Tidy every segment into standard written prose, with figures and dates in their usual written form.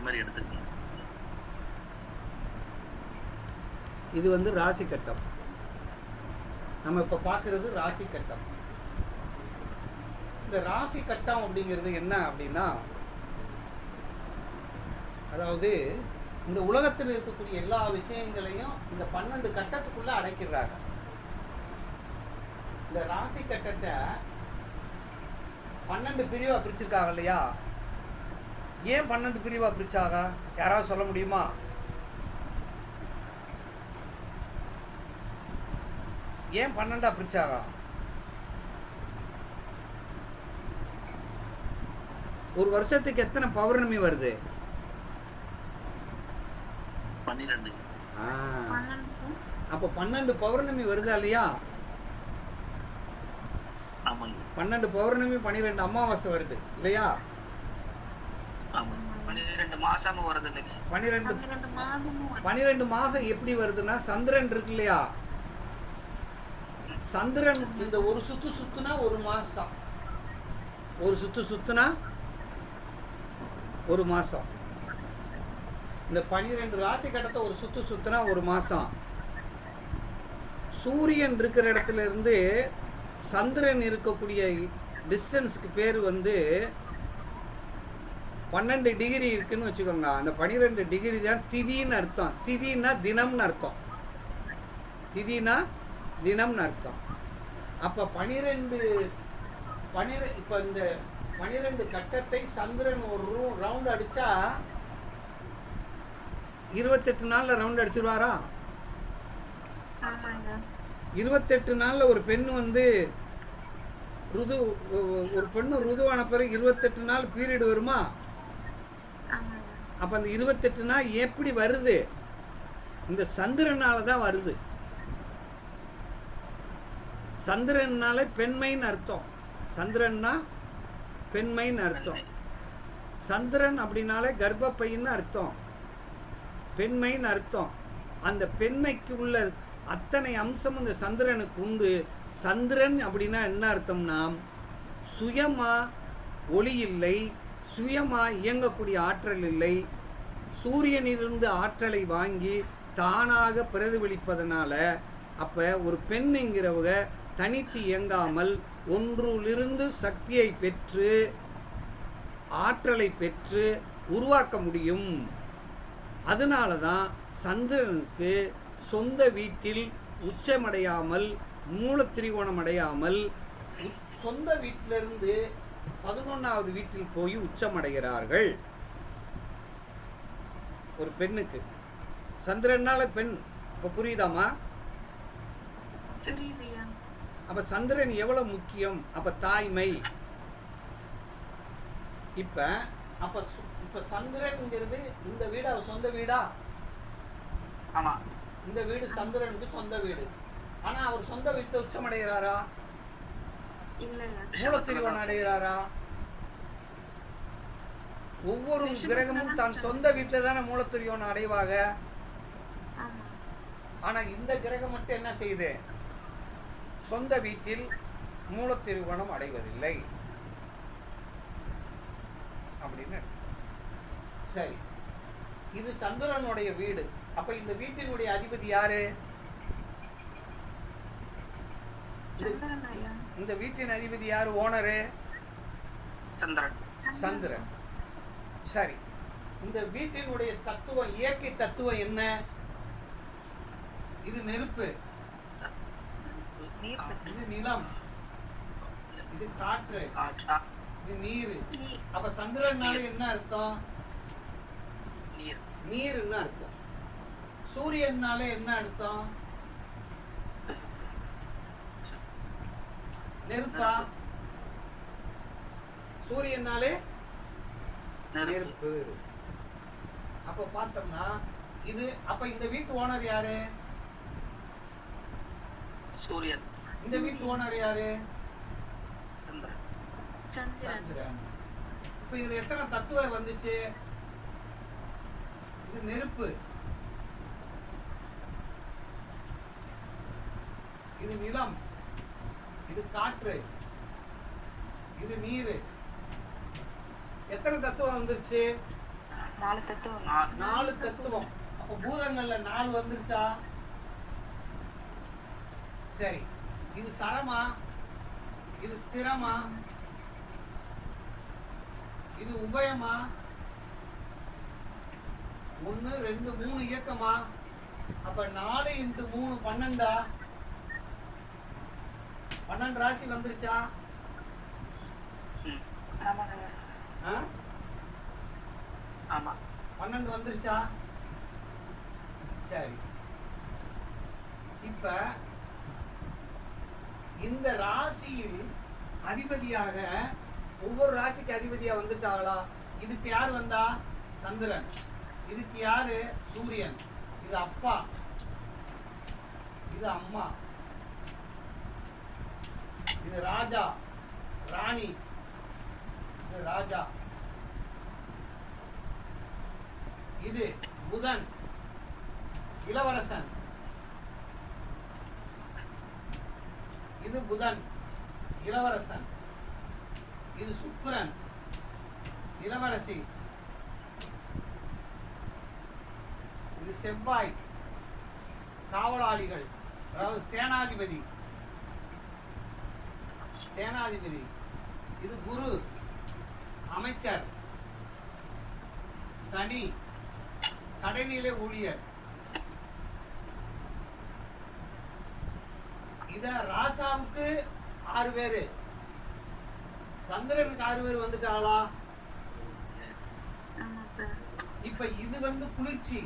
மாதிரி எடுத்துக்கணும். இது வந்து ராசி கட்டம். நம்ம இப்போ பார்க்குறது ராசி கட்டம். இந்த ராசி கட்டம் அப்படிங்கிறது என்ன அப்படின்னா, அதாவது இந்த உலகத்தில் இருக்கக்கூடிய எல்லா விஷயங்களையும் இந்த 12 கட்டத்துக்குள்ளே அடைக்கிறாங்க. இந்த ராசி கட்டத்தை 12 பிரிவாக பிரிச்சிருக்காங்க இல்லையா? ஏன் 12 பிரிவாக பிரிச்சாங்க? யாராவது சொல்ல முடியுமா? ஏன் 12ஆ பிரிச்சாங்க? ஒரு வருஷத்துக்கு எத்தனை பௌர்ணமி வருது? 12. அப்போ 12 பௌர்ணமி வருதா இல்லையா? 12 பௌர்ணமி 12 அமாவாசை வருது இல்லையா? 12 மாசமும் வருது. 12 மாசம் எப்படி வருதுன்னா, சந்திரன் இருக்கு இல்லையா? சந்திரன் இந்த ஒரு சுத்து சுத்துனா ஒரு மாசம், ஒரு சுத்து சுத்துனா ஒரு மாசம். இந்த 12 ராசி கட்டத்தை ஒரு சுத்து சுத்துனா ஒரு மாசம். சூரியன் இருக்கிற இடத்துல இருந்து சந்திரன் இருக்கக்கூடிய டிஸ்டன்ஸுக்கு பேர் வந்து 12 டிகிரி இருக்குன்னு வச்சுக்கோங்க. அந்த 12 டிகிரி தான் திதின்னு அர்த்தம். திதினா தினம்னு அர்த்தம். திதினா தினம்னு அர்த்தம். அப்போ 12 இப்போ இந்த 12 கட்டத்தை சந்திரன் ஒரு ரவுண்ட் அடித்தா 28 நாளில் ரவுண்ட் அடிச்சிருவாரா? 28 நாளில் ஒரு பெண் வந்து ஒரு பெண்ணு ருதுவான பிறகு 28 நாள் பீரியட் வருமா? அப்போ அந்த 28 நாள் எப்படி வருது? இந்த சந்திரனால தான் வருது. சந்திரனால பெண்மைன்னு அர்த்தம். சந்திரன்னா பெண்மைன்னு அர்த்தம். சந்திரன் அப்படின்னாலே கர்ப்பப்பைன்னு அர்த்தம், பெண்மைன்னு அர்த்தம். அந்த பெண்மைக்கு உள்ள அத்தனை அம்சம் இந்த சந்திரனுக்கு உண்டு. சந்திரன் அப்படின்னா என்ன அர்த்தம்னா, சுயமா ஒளி இல்லை, சுயமா இயங்கக்கூடிய ஆற்றல் இல்லை. சூரியனிலிருந்து ஆற்றலை வாங்கி தானாக பிரதிபலிப்பதனால அப்போ ஒரு பெண்ணுங்கிறவங்க தனித்து இயங்காமல் ஒன்றிலிருந்து சக்தியை பெற்று ஆற்றலை பெற்று உருவாக்க முடியும். அதனால தான் சந்திரனுக்கு சொந்த வீட்டில் உச்சமடையாமல் மூலத்திரிகோணம் அடையாமல் சொந்த வீட்டிலிருந்து 11வது வீட்டில் போய் உச்சமடைகிறார்கள். ஒரு பெண்ணுக்கு சந்திரனால பெண். இப்போ புரியுதாமா? அப்ப சந்திரன் எவ்வளவு முக்கியம்? அப்ப தாய்மை. இப்ப சந்திரன்ங்கிறது இந்த வீடு அவ சொந்த வீடா? ஆமா. இந்த வீடு சந்திரனுக்கு சொந்த வீடு. ஆனா அவர் சொந்த வீட்டுல உச்சமடைகிறாரா? மூலத்திரிகோணம் அடைகிறாரா? ஒவ்வொரு கிரகமும் தான் சொந்த வீட்டுல தானே மூலத்திரிகோணம் அடைவாங்க. ஆனா இந்த கிரகம் மட்டும் என்ன செய்யுது? சொந்த வீட்டில் மூலத்திரிகோணம் அடைவதில்லை அப்படின்னு. சரி, இது சந்திரனுடைய வீடு. அப்ப இந்த வீட்டினுடைய அதிபதி யாரு? இந்த வீட்டின் அதிபதி யாரு? ஓனரு சந்திரன். சரி, இந்த வீட்டினுடைய தத்துவம், இயற்கை தத்துவம் என்ன? இது நெருப்பு, இது நிலம், இது காற்று, இது நீர். அப்ப சந்திரனால என்ன அர்த்தம்? நீர்னு அர்த்தம். சூரியனால என்ன அர்த்தம்? நெருப்பா? சூரியனாலே நெருப்பு. அப்ப பார்த்தோம்னா இது, அப்ப இந்த வீட்டு ஓனர் யாரு? சூரியன். இந்த வீட்டு ஓனர் யாரு? சந்திரன். இப்ப இதுல எத்தனை தத்துவம் வந்துச்சு? இது நெருப்பு, இது நிலம், இது காற்று, இது நீர். எத்தனை தத்துவம் வந்துருச்சு? 4 தத்துவம். 4 தத்துவம். அப்ப பூதங்கள்ல 4 வந்துருச்சா? சரி, இது சரமா, இது ஸ்திரமா, இது உபயமா, 1 2 3 இயக்கமா? அப்ப 4 × 3 12. 12 ராசி வந்துருச்சா? ஆமாங்க ஐயா. ஆ? ஆமா 12 வந்துருச்சா? சரி, இப்ப இந்த ராசியில் அதிபதியாக ஒவ்வொரு ராசிக்கு அதிபதியா வந்துட்டாங்களா? இதுக்கு யார் வந்தா? சந்திரன். இதுக்கு யாரு? சூரியன். இது அப்பா, இது அம்மா, இது ராஜா ராணி, இது ராஜா, இது புதன் இளவரசன், இது புதன் இளவரசன், இது சுக்கிரன் இளவரசி, இது செவ்வாய் காவலாளிகள், அதாவது சேனாதிபதி, சேனாதிபதி, இது குரு அமைச்சர், சனி கடைநிலை ஊழியர். இத ராசாவுக்கு 6 பேரு, சந்திரனுக்கு 6 பேர் வந்துட்டாங்களா? ஆமா சார். இப்ப இது வந்து குளிர்ச்சி,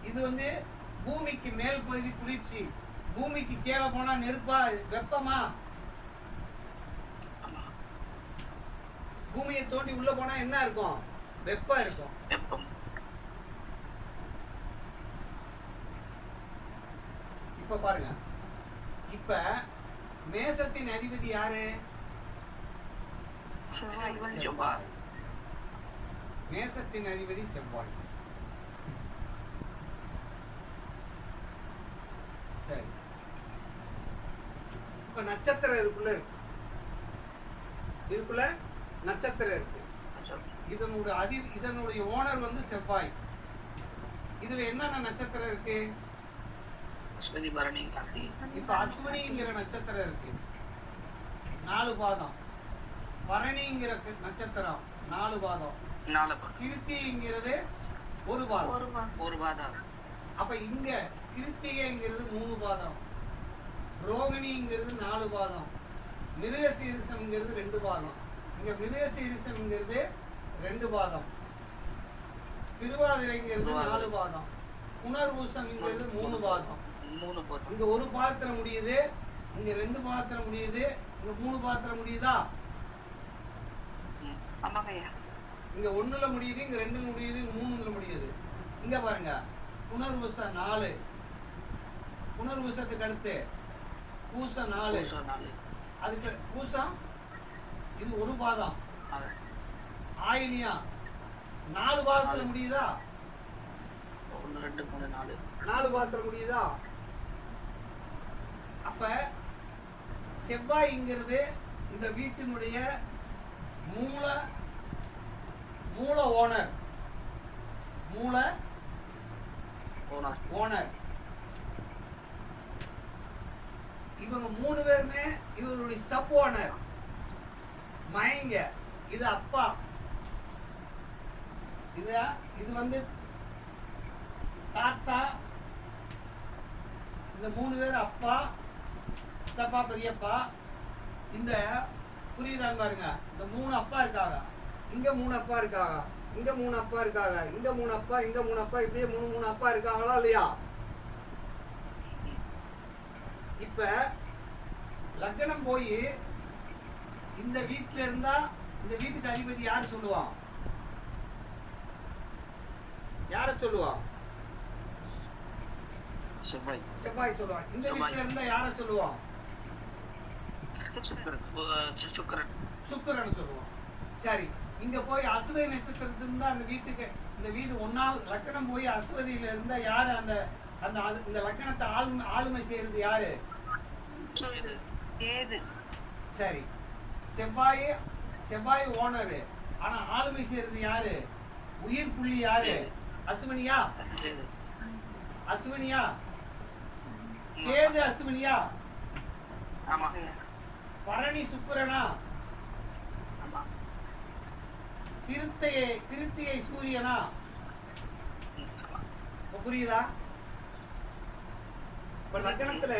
இது வந்து பூமிக்கு மேல் பகுதி குளிர்ச்சி, பூமிக்கு கீழே போனா நெருப்பா வெப்பமா? பூமியை தோண்டி உள்ள போனா என்ன இருக்கும்? வெப்பம் இருக்கும். வெப்பம். இப்ப பாருங்க, இப்ப மேசத்தின் அதிபதி யாரு? செவ்வாய். செவ்வாய். மேசத்தின் அதிபதி செவ்வாய். சரி, இப்ப நட்சத்திரம் இதுக்குள்ள இருக்கு, இதுக்குள்ள நட்சத்திரம் இருக்கு. இதனுடைய ஓனர் வந்து செவ்வாய். இதுல என்னென்ன நட்சத்திரம் இருக்கு? அஸ்வினி பரணி கார்த்திகை. இப்ப அஸ்வினிங்கிற நட்சத்திரம் இருக்கு, 4 பாதம். பரணிங்கிற நட்சத்திரம் 4 பாதம். 4 பாதம். கிருத்திங்கிறது 1 பாதம். ஒரு பாதம். அப்ப இங்க கிருத்திகைங்கிறது 3 பாதம், ரோகிணிங்கிறது 4 பாதம், மிருகசீரிசம்ங்கிறது 2 பாதம். இங்க மிருகசீரிசம்ங்கிறது 2 பாதம், திருவாதிரைங்கிறது 4 பாதம், புனர்பூசம்ங்கிறது 3 பாதம். 3 பாதம். இங்க 1 பாதத்துல முடியுது, இங்க 2 பாதத்துல முடியுது, இங்க 3 பாதத்துல முடியுதா? ஆமாங்க ஐயா. இங்க 1ல முடியுது, இங்க 2ல முடியுது, 3ல முடியுது. இங்க பாருங்க, புனர்பூசம் 4, புனர்பூசத்துக்கு அடுத்து பூசம் 4, அதுக்கு பூசம் இது 1 பாதம், ஆயிலியா 4 பாதத்துல முடியுதா? 1 2 3 4 4 பாதத்துல முடியுதா? அப்ப செவ்வாய்ங்கிறது இந்த வீட்டினுடைய மூல ஓனர், மூல ஓனர். இவங்க 3 பேருமே இவங்களுடைய சப் ஓனர், மயங்க. இது அப்பா, இது வந்து தாத்தா. இந்த 3 பேர் அப்பா, சித்தப்பா, பெரியப்பா. இந்த புரியுதான்னு பாருங்க, இந்த 3 அப்பா இருக்காங்க, இங்க 3 அப்பா இருக்காங்க, இங்க 3 அப்பா இருக்காங்க, இங்க 3 அப்பா, இங்க 3 அப்பா, இப்படியே 3 அப்பா இருக்காங்களா இல்லையா? இப்ப லக்னம் போய் இந்த வீட்டுல இருந்தா இந்த வீட்டுக்கு அதிபதி யாரு சொல்லுவான்? யார சொல்லுவான்? செவ்வாய் சொல்லுவான். இந்த வீட்டுல இருந்தா யார சொல்லுவான்? சுக்கிரன் சொல்லுவான். சரி, இங்க போய் அசுவதி நட்சத்திரத்துல இருந்தா அந்த வீட்டுக்கு, இந்த வீடு 1வது லக்னம் போய் அசுவதியில இருந்தா யாரு அந்த அந்த இந்த லக்னத்தை ஆளுமை செய்யறது யாரு? கேது. சரி, செவ்வாய் ஓனரு, ஆனா ஆளுமை செய்யறது யாரு? உயிர் புள்ளி யாரு? அசுவினியா? கேது. அசுவினியா? கேது அசுவினியா? ஆமா. பரணி சுக்கிரனா? ஆமா. கிருத்திகை சூரியனா? ஆமா. இப்ப புரியுதா? இப்ப லக்னத்துல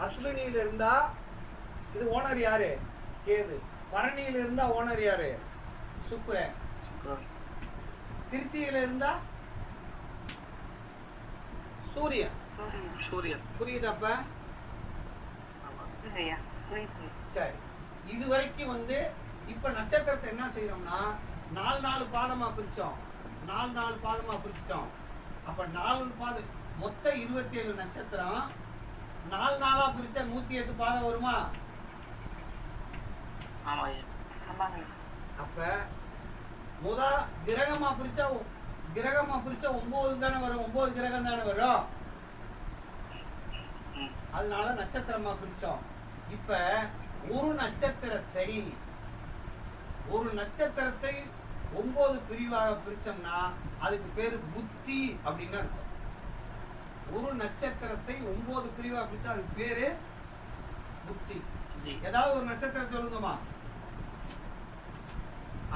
அஸ்வினியில இருந்தா இது ஓனர் யாரு? கேது. பரணியில இருந்தா ஓனர் யாரு? சுக்கிரன். கிருத்தியில இருந்தா சூரியன். சூரியன். புரியுதாப்ப? ஆமா. சரி, இது வரைக்கும் இப்ப நட்சத்திரத்தை என்ன செய்யறோம்னா 4 பாதமா பிரிச்சோம். 4 பாதமா பிரிச்சிட்டோம். அப்ப 4 பாதம் மொத்தம் 27 நட்சத்திரம். 4 பிரிச்சா 108 பாதம் வருமா? ஆமாய்யா. அப்ப கிரகமா பிரிச்சா 9 தானே வரும். 9 கிரகம் தானே வரும். அதனால நட்சத்திரமா பிரிச்சோம். இப்ப ஒரு நட்சத்திரத்தை 9 பிரிவாக பிரிச்சோம்னா அதுக்கு பேரு புத்தி அப்படின்னு அர்த்தம். ஒரு நட்சத்திரத்தை 9 பிரிவாக பிரிச்சா அதுக்கு பேரு புத்தி. ஏதாவது ஒரு நட்சத்திரம் சொல்லுங்கம்மா.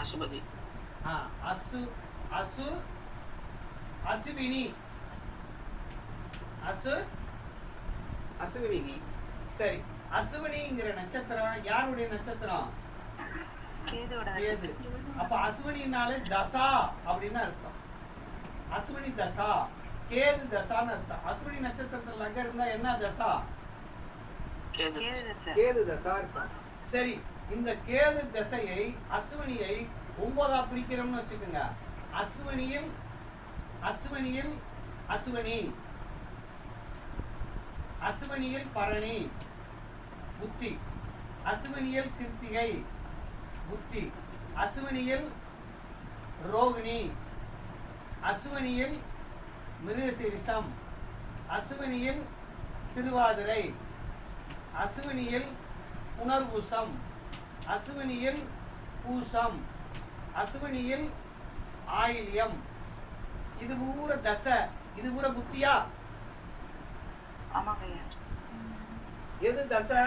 அசுபதி. அசுவினி. அசுவினி. சரி, அசுவினிங்கிற நட்சத்திரம் யாருடைய நட்சத்திரம்? கேது. அப்ப அசுவினினாலே தசா அப்படின்னு அர்த்தம். அசுவினி தசா, கேது தசான்னு அர்த்தம். அசுவினி நட்சத்திரத்துல லக்னம் இருந்தா என்ன தசா? கேது தசா அர்த்தம். சரி, இந்த கேது தசையை அசுவினியை 9 பிரிக்கிறோம்னு வச்சுக்கோங்க. அசுவினியில் அசுவினியில் பரணி புத்தி, அசுவினியில் கிருத்திகை புத்தி, அசுவினியில் ரோகிணி, அசுவினியில் மிருகசீரிஷம், அசுவினியில் திருவாதிரை, அசுவினியில் புனர்பூசம், அசுவினியில் பூசம், அசுவினியில் ஆயில்யம். இது பூர தசை. இது பூர புத்தியா? எது தசை?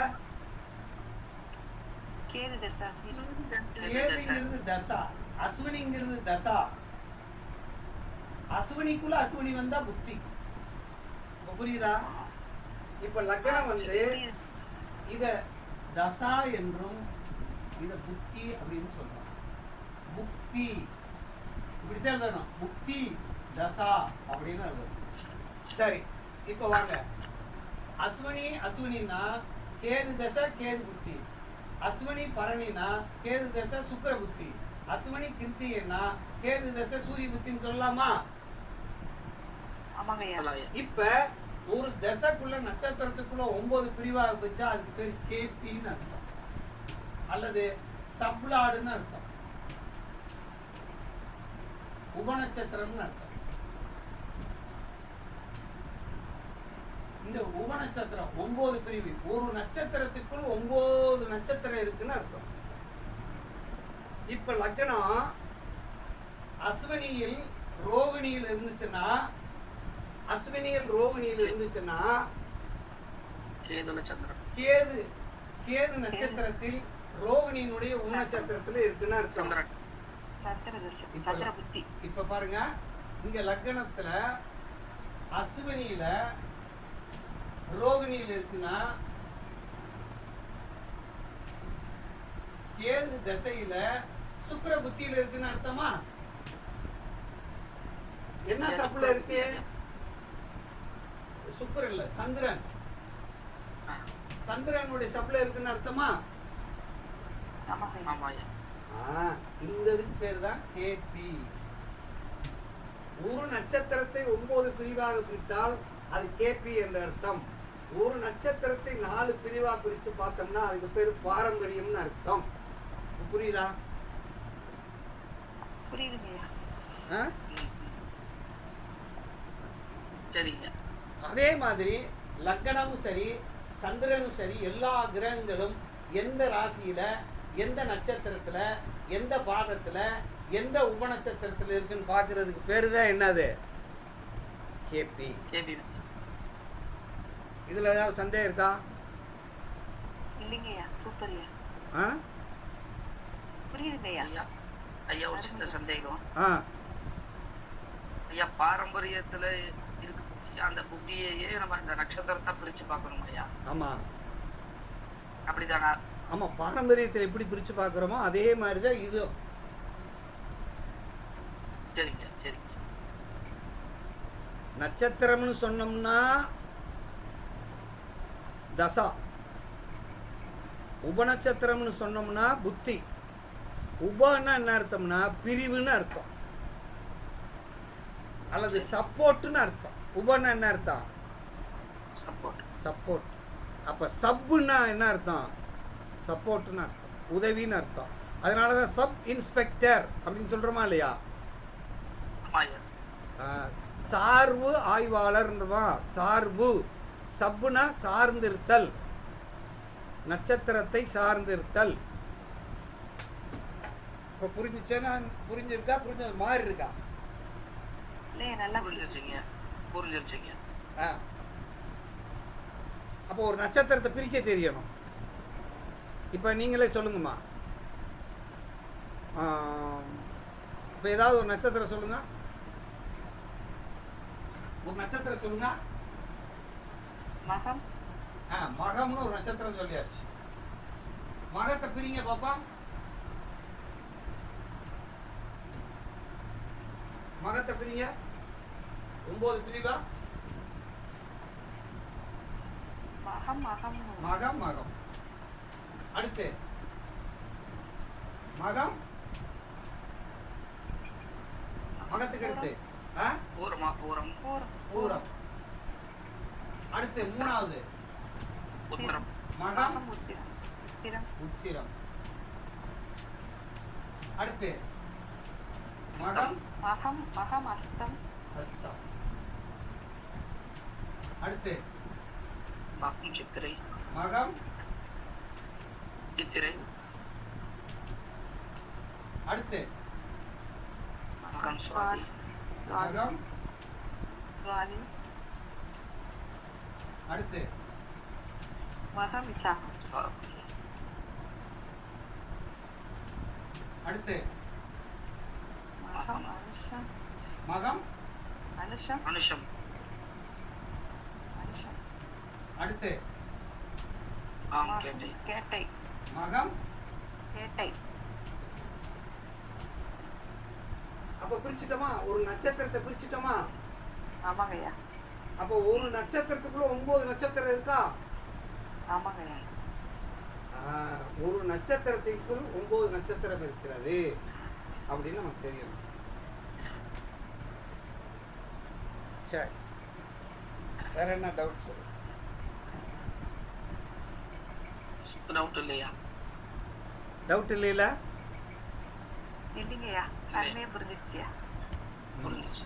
கேதுங்கிறது தசா, அஸ்வினிங்கிறது தசா. அஸ்வினிக்குள்ள அஸ்வினி வந்தா புத்தி. புரியுதா? இப்ப லக்னம் இத தசா என்றும் இத புத்தி அப்படின்னு சொல்றோம். புக்தி இப்படித்தான் எழுதணும். புக்தி தசா அப்படின்னு எழுதணும். சரி, இப்ப வாங்க. அஸ்வினினா கேது தசை கேது புத்தி. அஸ்வினி பரணினா கேது தசை சுக்கிர புத்தி. அஸ்வினி கிருத்திகன்னா கேது தசை சூரிய புத்தின்னு சொல்லலாமா? இப்ப ஒரு தசைக்குள்ள நட்சத்திரத்துக்குள்ள 9 பிரிவாக வச்சா அதுக்கு பேர் கேபின்னு அர்த்தம், அல்லது சப்லாடுன்னு அர்த்தம், உபநட்சத்திரம்னு அர்த்தம். இந்த உபநட்சத்திரம் 9 பிரிவு. ஒரு நட்சத்திரத்துக்குள் 9 நட்சத்திரம் இருக்குன்னு அர்த்தம். இப்ப லக்னம் அஸ்வினியில் ரோகிணியில் இருந்துச்சுன்னா கேது நட்சத்திரத்தில் ரோகிணியினுடைய உபநட்சத்திரத்துல இருக்குன்னு அர்த்தம். இப்ப பாருங்க, இங்க லக்னத்துல அஸ்வினியில ரோகிணியில் இருக்குன்னா கேது தசையில சுக்கிர புத்தியில இருக்குன்னு அர்த்தமா? என்ன சப்ல இருக்கு? சுக்கிரன் இல்ல, சந்திரன். சந்திரனுடைய சப்ல இருக்குன்னு அர்த்தமா? இந்த இதுக்கு பேர் தான் கேபி. ஒரு நட்சத்திரத்தை 9 பிரிவாக பிரித்தால் அது கேபி என்ற அர்த்தம். ஒரு நட்சத்திரத்தை 4 பிரிவா பிரிச்சு பார்த்தோம்னா அதுக்கு பேர் பாரம்பரியம்னு அர்த்தம். புரியுதா? அதே மாதிரி லக்னமும் சரி சந்திரனும் சரி எல்லா கிரகங்களும் எந்த ராசியில எந்த நட்சத்திரத்துல எந்த பாதத்துல எந்த உபநட்சத்திரத்தில் இருக்குன்னு பார்க்கறதுக்கு பேரு தான் என்னது? கேபி. கேபி. இதுல ஏதாவது சந்தேகம் இருக்கா? இல்லைங்கய்யா, சூப்பர்யா. ஆ புரியுதுங்கய்யா. ஐயா ஐயா ஒரு சின்ன சந்தேகம். ஆ ஐயா பாரம்பரியத்துல இருக்கு அந்த புத்தியையே நம்ம அந்த நட்சத்திரத்தை பிரிச்சு பார்க்கணும் ஐயா. ஆமா அப்படிதானா? ஆமா, பாரம்பரியத்தில் எப்படி பிரிச்சு பார்க்குறோமோ அதே மாதிரி தான் இது. சரிங்க சரிங்க. நட்சத்திரம்னு சொன்னோம்னா தசா, உபநட்சத்திரம்னு சொன்னோம்னா புத்தி. உபன்னா என்ன அர்த்தம்னா பிரிவுன்னு அர்த்தம், அல்லது சப்போர்ட்னு அர்த்தம். உபன்னா என்ன அர்த்தம்? சப்போர்ட். சப்போர்ட். அப்போ சப்புன்னா என்ன அர்த்தம்? சப்போர்ட்னு அர்த்தம், உதவின்னு அர்த்தம். அதனால தான் சப் இன்ஸ்பெக்டர் அப்படின்னு சொல்கிறோமா இல்லையா? ஆமா ஐயா. சார்பு ஆய்வாளர்ன்றமா, சார்பு. சப்புனா சார்ந்திருத்தல், நட்சத்திரத்தை சார்ந்திருத்தல். இப்போ புரிஞ்சுச்சேன்னா? புரிஞ்சிருக்கா? புரிஞ்ச மாதிரி இருக்கா? இல்லையா, நல்லா புரிஞ்சிருச்சுங்க புரிஞ்சிருச்சுங்க. அப்போ ஒரு நட்சத்திரத்தை பிரிக்க தெரியணும். இப்போ நீங்களே சொல்லுங்கம்மா. இப்போ ஏதாவது ஒரு நட்சத்திரம் சொல்லுங்க. ஒரு நட்சத்திரம் சொல்லுங்க. மகம். மகம்னு ஒரு நட்சத்திரம் சொல்லியாச்சு. மகத்தை பிரிங்க பாப்பா. மகத்தை பிரிங்க. 9 பிரிவா? மகம் மகம் மகம் மகம். அடுத்து மகம், மகத்துக்கு அடுத்து பூரமா பூரம். பூரம். அடுத்து 3வது உத்தரம். மகம் உத்திரம். உத்திரம். உத்திரம். அடுத்து மகம் மகம் மகம் அஸ்தம். ஹஸ்தம். அடுத்து மகம் சித்திரை. மகம் சித்திரை. அடுத்து மகம் சுவாதி. மகம். சுவாதி. அடுத்து மகம் விசாகம். அடுத்து மகம் அனுஷம். மகம் அனுஷம். அனுஷம். அனுஷம். அடுத்து கேட்டை. கேட்டை. மகம் கேட்டை. அப்ப பிரிச்சுட்டோமா? ஒரு நட்சத்திரத்தை பிரிச்சுட்டோமா? ஆமாங்கய்யா. அப்போ ஒரு நட்சத்திரத்துக்குள்ள 9 நட்சத்திரம் இருக்கா? ஆமாங்கய்யா. ஒரு நட்சத்திரத்திற்குள் 9 நட்சத்திரம் இருக்கிறது அப்படின்னு நமக்கு தெரியணும். சரி, வேற என்ன டவுட் சொல்லு. டவுட் இல்லையா? டவுட் இல்லையில? இல்லைங்கய்யா, அருமையா புரிஞ்சிச்சியா. புரிஞ்சிச்சு.